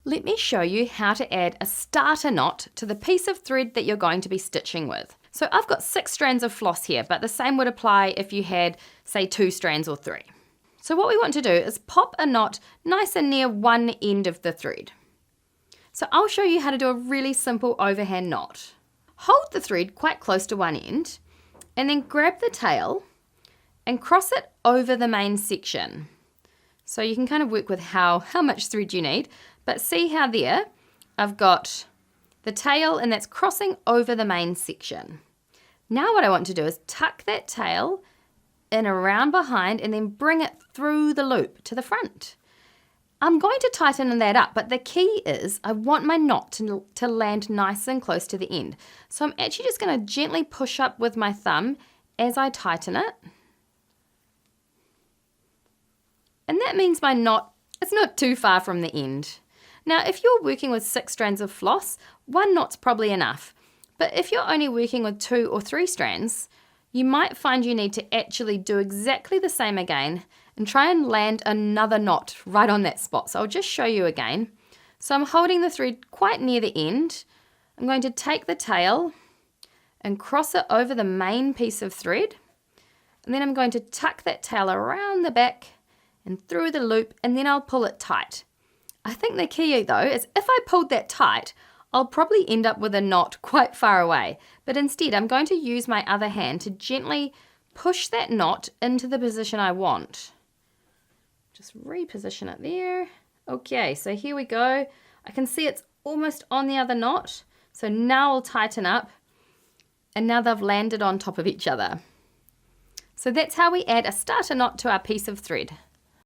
let me show you how to add a starter knot to the piece of thread that you're going to be stitching with. So I've got 6 strands of floss here, but the same would apply if you had, say, 2 strands or 3. So what we want to do is pop a knot nice and near one end of the thread. So I'll show you how to do a really simple overhand knot. Hold the thread quite close to one end and then grab the tail and cross it over the main section. So you can kind of work with how much thread you need, but see how there I've got the tail and that's crossing over the main section. Now what I want to do is tuck that tail in around behind and then bring it through the loop to the front. I'm going to tighten that up, but the key is I want my knot to land nice and close to the end. So I'm actually just going to gently push up with my thumb as I tighten it. And that means my knot is not too far from the end. Now, if you're working with 6 strands of floss, 1 knot's probably enough. But if you're only working with 2 or 3 strands, you might find you need to actually do exactly the same again and try and land another knot right on that spot. So I'll just show you again. So I'm holding the thread quite near the end. I'm going to take the tail and cross it over the main piece of thread. And then I'm going to tuck that tail around the back and through the loop, and then I'll pull it tight. I think the key though is if I pulled that tight, I'll probably end up with a knot quite far away. But instead, I'm going to use my other hand to gently push that knot into the position I want. Just reposition it there. Okay, so here we go. I can see it's almost on the other knot. So now I'll tighten up, and now they've landed on top of each other. So that's how we add a starter knot to our piece of thread.